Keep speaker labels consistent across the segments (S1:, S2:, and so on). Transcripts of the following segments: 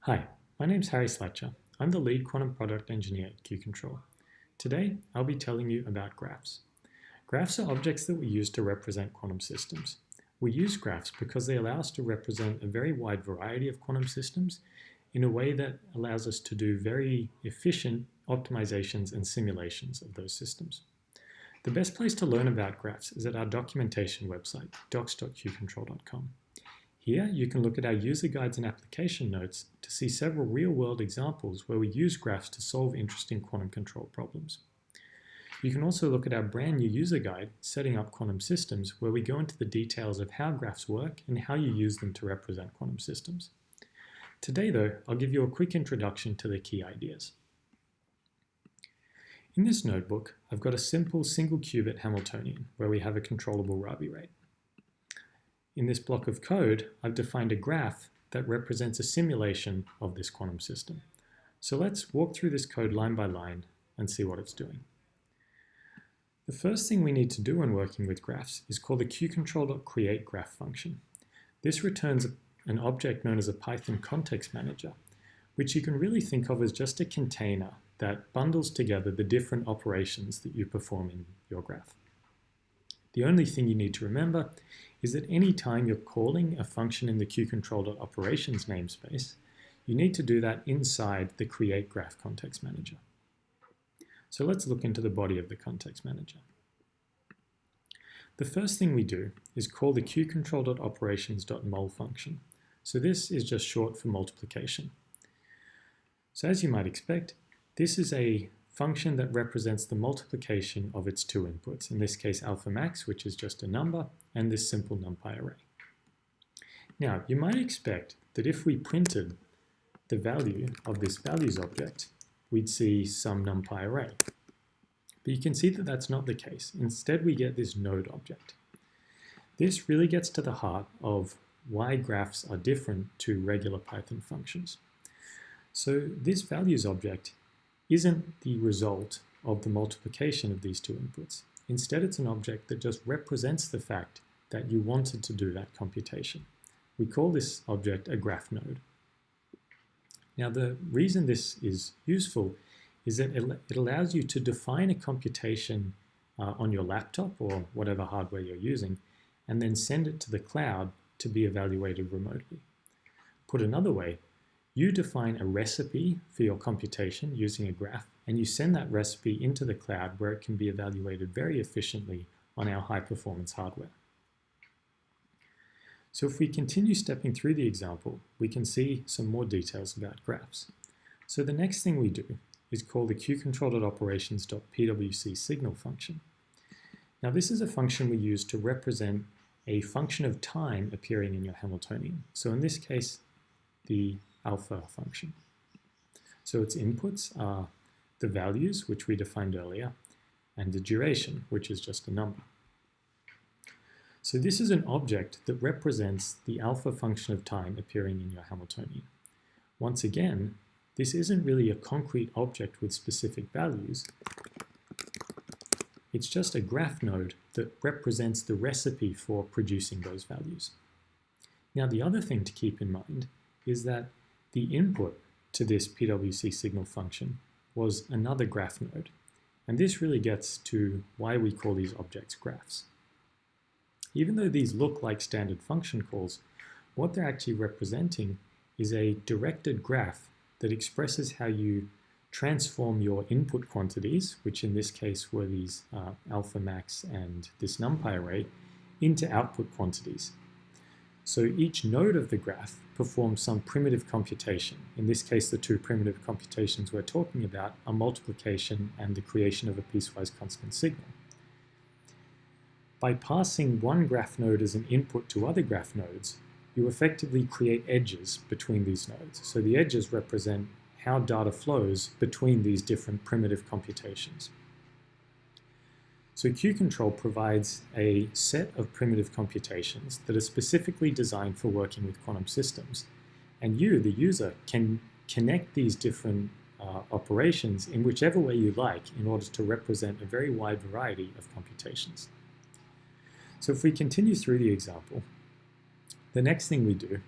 S1: Hi, my name's Harry Slatyer. I'm the lead quantum product engineer at Cuecontrol. Today, I'll be telling you about graphs. Graphs are objects that we use to represent quantum systems. We use graphs because they allow us to represent a very wide variety of quantum systems in a way that allows us to do very efficient optimizations and simulations of those systems. The best place to learn about graphs is at our documentation website, docs.cuecontrol.com. Here, you can look at our user guides and application notes to see several real-world examples where we use graphs to solve interesting quantum control problems. You can also look at our brand new user guide, Setting Up Quantum Systems, where we go into the details of how graphs work and how you use them to represent quantum systems. Today, though, I'll give you a quick introduction to the key ideas. In this notebook, I've got a simple single-qubit Hamiltonian where we have a controllable Rabi rate. In this block of code, I've defined a graph that represents a simulation of this quantum system. So let's walk through this code line by line and see what it's doing. The first thing we need to do when working with graphs is call the Cuecontrol.creategraph function. This returns an object known as a Python context manager, which you can really think of as just a container that bundles together the different operations that you perform in your graph. The only thing you need to remember is that any time you're calling a function in the Cuecontrol.operations namespace, you need to do that inside the Creategraph context manager. So let's look into the body of the context manager. The first thing we do is call the Cuecontrol.operations.mul function. So this is just short for multiplication. So as you might expect, this is a function that represents the multiplication of its two inputs, in this case alpha max, which is just a number, and this simple numpy array. Now, you might expect that if we printed the value of this values object, we'd see some numpy array. But you can see that that's not the case. Instead, we get this node object. This really gets to the heart of why graphs are different to regular Python functions. So this values object isn't the result of the multiplication of these two inputs. Instead, it's an object that just represents the fact that you wanted to do that computation. We call this object a graph node. Now, the reason this is useful is that it allows you to define a computation on your laptop or whatever hardware you're using, and then send it to the cloud to be evaluated remotely. Put another way, you define a recipe for your computation using a graph, and you send that recipe into the cloud where it can be evaluated very efficiently on our high-performance hardware. So if we continue stepping through the example, we can see some more details about graphs. So the next thing we do is call the Cuecontrol.operations.pwc signal function. Now this is a function we use to represent a function of time appearing in your Hamiltonian. So in this case, the alpha function. So its inputs are the values, which we defined earlier, and the duration, which is just a number. So this is an object that represents the alpha function of time appearing in your Hamiltonian. Once again, this isn't really a concrete object with specific values. It's just a graph node that represents the recipe for producing those values. Now, the other thing to keep in mind is that the input to this PWC signal function was another graph node. And this really gets to why we call these objects graphs. Even though these look like standard function calls, what they're actually representing is a directed graph that expresses how you transform your input quantities, which in this case were these alpha max and this numpy array, into output quantities. So each node of the graph performs some primitive computation. In this case, the two primitive computations we're talking about are multiplication and the creation of a piecewise constant signal. By passing one graph node as an input to other graph nodes, you effectively create edges between these nodes. So the edges represent how data flows between these different primitive computations. So Cuecontrol provides a set of primitive computations that are specifically designed for working with quantum systems. And you, the user, can connect these different operations in whichever way you like in order to represent a very wide variety of computations. So if we continue through the example, the next thing we do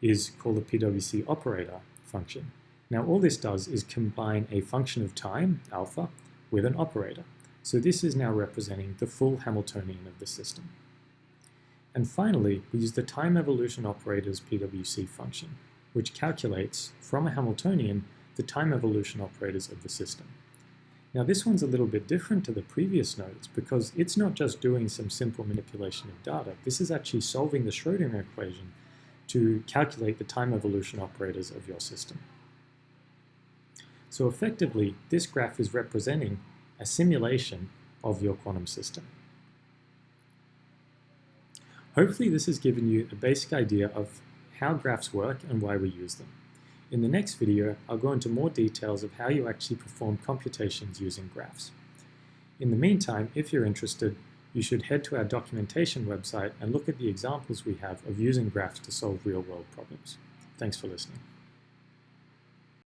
S1: is call the PWC operator function. Now all this does is combine a function of time, alpha, with an operator. So this is now representing the full Hamiltonian of the system. And finally, we use the time evolution operator's PwC function, which calculates, from a Hamiltonian, the time evolution operators of the system. Now this one's a little bit different to the previous nodes because it's not just doing some simple manipulation of data. This is actually solving the Schrödinger equation to calculate the time evolution operators of your system. So effectively, this graph is representing a simulation of your quantum system. Hopefully this has given you a basic idea of how graphs work and why we use them. In the next video, I'll go into more details of how you actually perform computations using graphs. In the meantime, if you're interested, you should head to our documentation website and look at the examples we have of using graphs to solve real-world problems. Thanks for listening.